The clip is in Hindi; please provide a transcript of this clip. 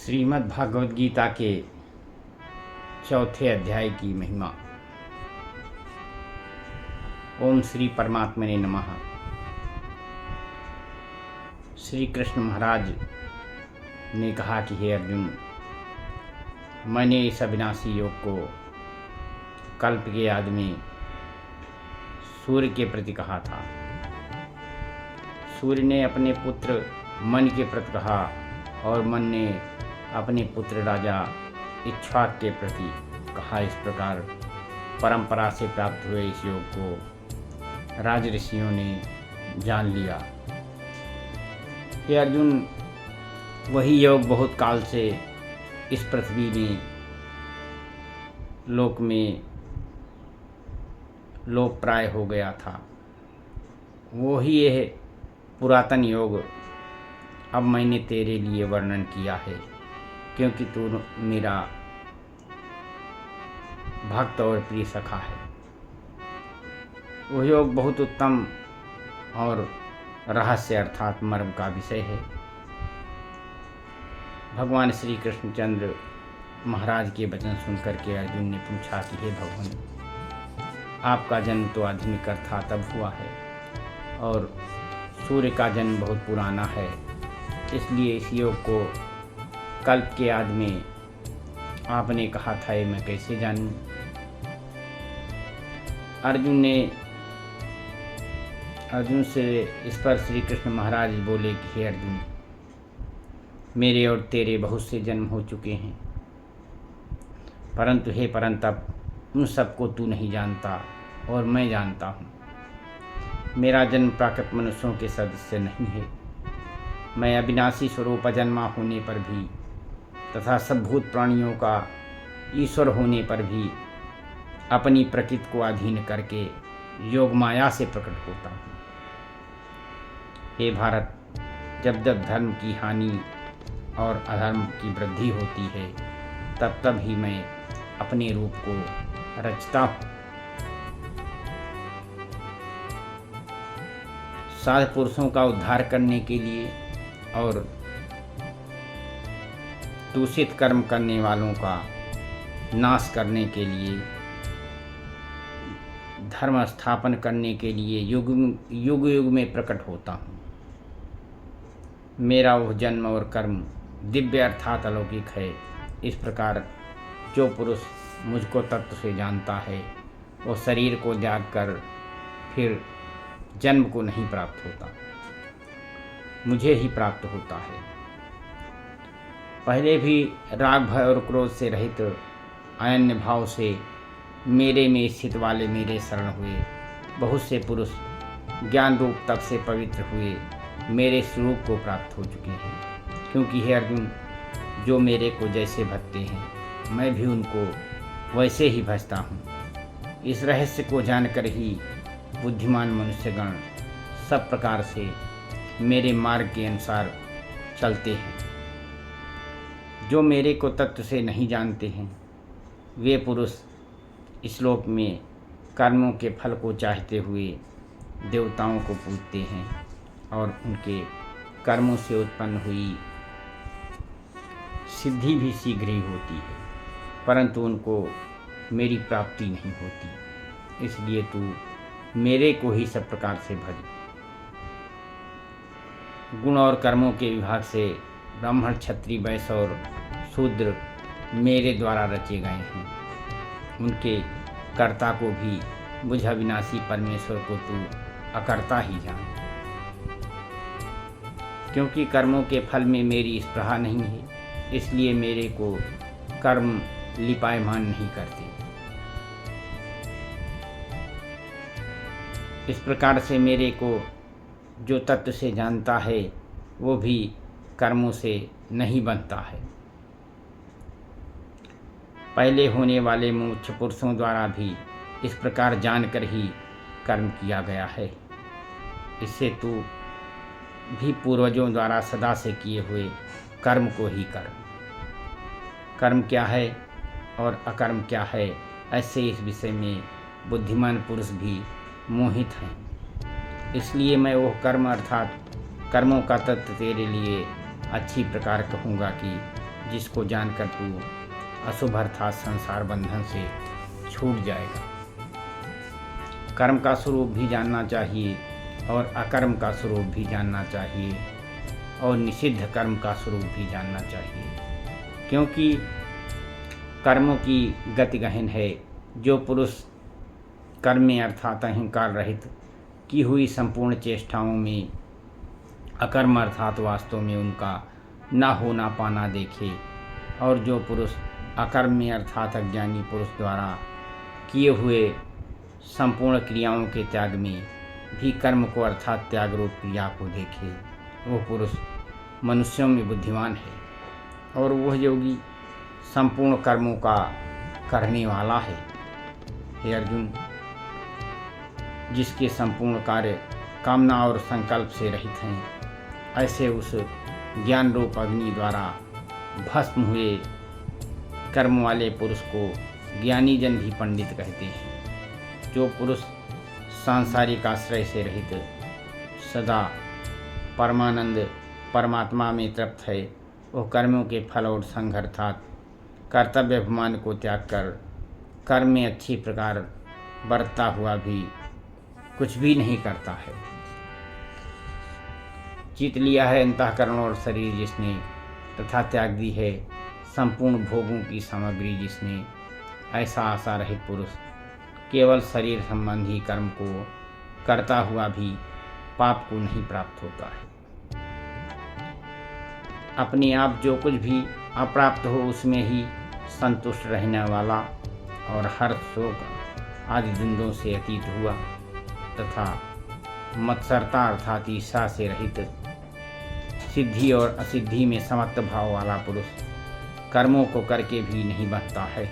श्रीमद् भागवत गीता के चौथे अध्याय की महिमा। ओम श्री परमात्मने नमः। श्री कृष्ण महाराज ने कहा कि हे अर्जुन, मैंने इस अविनाशी योग को कल्प के आदि में सूर्य के प्रति कहा था। सूर्य ने अपने पुत्र मन के प्रति कहा और मन ने अपने पुत्र राजा इक्ष्वाक के प्रति कहा। इस प्रकार परंपरा से प्राप्त हुए इस योग को राज ऋषियों ने जान लिया। हे अर्जुन, वही योग बहुत काल से इस पृथ्वी में लोक में लोप प्राय हो गया था। वो ही यह पुरातन योग अब मैंने तेरे लिए वर्णन किया है, क्योंकि तू मेरा भक्त और प्रिय सखा है। वह योग बहुत उत्तम और रहस्य अर्थात मर्म का विषय है। भगवान श्री कृष्णचंद्र महाराज के वचन सुनकर के अर्जुन ने पूछा कि हे भगवान, आपका जन्म तो आधुनिक था तब हुआ है और सूर्य का जन्म बहुत पुराना है, इसलिए इस योग को कल्प के आदि में आपने कहा था, ये मैं कैसे जानूं। अर्जुन से इस पर श्री कृष्ण महाराज बोले कि हे अर्जुन, मेरे और तेरे बहुत से जन्म हो चुके हैं, परंतु हे परंतप, उन सबको तू नहीं जानता और मैं जानता हूँ। मेरा जन्म प्राकृत मनुष्यों के सदस्य नहीं है। मैं अविनाशी स्वरूप अजन्मा होने पर भी तथा सब भूत प्राणियों का ईश्वर होने पर भी अपनी प्रकृति को अधीन करके योग माया से प्रकट होता हूँ। हे भारत, जब जब धर्म की हानि और अधर्म की वृद्धि होती है तब तब ही मैं अपने रूप को रचता हूँ। साध पुरुषों का उद्धार करने के लिए और दूषित कर्म करने वालों का नाश करने के लिए, धर्म स्थापन करने के लिए युग युग में प्रकट होता हूँ। मेरा वह जन्म और कर्म दिव्य अर्थात अलौकिक है। इस प्रकार जो पुरुष मुझको तत्व से जानता है वो शरीर को त्याग कर फिर जन्म को नहीं प्राप्त होता, मुझे ही प्राप्त होता है। पहले भी राग भय और क्रोध से रहित अनन्य भाव से मेरे में स्थित वाले मेरे शरण हुए बहुत से पुरुष ज्ञान रूप तप से पवित्र हुए मेरे स्वरूप को प्राप्त हो चुके हैं। क्योंकि हे अर्जुन, जो मेरे को जैसे भजते हैं मैं भी उनको वैसे ही भजता हूँ। इस रहस्य को जानकर ही बुद्धिमान मनुष्यगण सब प्रकार से मेरे मार्ग के अनुसार चलते हैं। जो मेरे को तत्व से नहीं जानते हैं वे पुरुष इस लोक में कर्मों के फल को चाहते हुए देवताओं को पूजते हैं और उनके कर्मों से उत्पन्न हुई सिद्धि भी शीघ्र ही होती है, परंतु उनको मेरी प्राप्ति नहीं होती। इसलिए तू मेरे को ही सब प्रकार से भज। गुण और कर्मों के विभाग से ब्राह्मण, क्षत्रिय, वैश्य और शूद्र मेरे द्वारा रचे गए हैं। उनके कर्ता को भी बुझ अविनाशी परमेश्वर को तू अकर्ता ही जान। क्योंकि कर्मों के फल में मेरी स्पृहा नहीं है, इसलिए मेरे को कर्म लिपायमान नहीं करते। इस प्रकार से मेरे को जो तत्व से जानता है वो भी कर्मों से नहीं बनता है। पहले होने वाले मोक्ष पुरुषों द्वारा भी इस प्रकार जानकर ही कर्म किया गया है। इससे तू भी पूर्वजों द्वारा सदा से किए हुए कर्म को ही कर। कर्म क्या है और अकर्म क्या है, ऐसे इस विषय में बुद्धिमान पुरुष भी मोहित हैं। इसलिए मैं वो कर्म अर्थात कर्मों का तत्व तेरे लिए अच्छी प्रकार कहूँगा कि जिसको जानकर तू अशुभ अर्थात संसार बंधन से छूट जाएगा। कर्म का स्वरूप भी जानना चाहिए और अकर्म का स्वरूप भी जानना चाहिए और निषिद्ध कर्म का स्वरूप भी जानना चाहिए, क्योंकि कर्मों की गति गहन है। जो पुरुष कर्म में अर्थात अहंकार रहित की हुई संपूर्ण चेष्टाओं में अकर्म अर्थात वास्तव में उनका ना हो ना पाना देखे, और जो पुरुष अकर्म में अर्थात अज्ञानी पुरुष द्वारा किए हुए संपूर्ण क्रियाओं के त्याग में भी कर्म को अर्थात त्याग रूप क्रिया को देखे, वो पुरुष मनुष्यों में बुद्धिमान है और वह योगी संपूर्ण कर्मों का करने वाला है। हे अर्जुन, जिसके संपूर्ण कार्य कामना और संकल्प से रहित हैं, ऐसे उस ज्ञान रूप अग्नि द्वारा भस्म हुए कर्म वाले पुरुष को ज्ञानी जन भी पंडित कहते हैं। जो पुरुष सांसारिक आश्रय से रहित सदा परमानंद परमात्मा में तृप्त है, वह कर्मों के फल और संग अर्थात कर्तव्य अभिमान को त्याग कर कर्म में अच्छी प्रकार बरतता हुआ भी कुछ भी नहीं करता है। जीत लिया है अंतःकरण और शरीर जिसने, तथा त्याग दी है संपूर्ण भोगों की सामग्री जिसने, ऐसा आशा रहित पुरुष केवल शरीर संबंधी कर्म को करता हुआ भी पाप को नहीं प्राप्त होता है। अपने आप जो कुछ भी अप्राप्त हो उसमें ही संतुष्ट रहने वाला और हर्ष शोक आदि द्वंद्वों से अतीत हुआ तथा मत्सरता अर्थात ईर्ष्या से रहित सिद्धि और असिद्धि में समत्व भाव वाला पुरुष कर्मों को करके भी नहीं बनता है।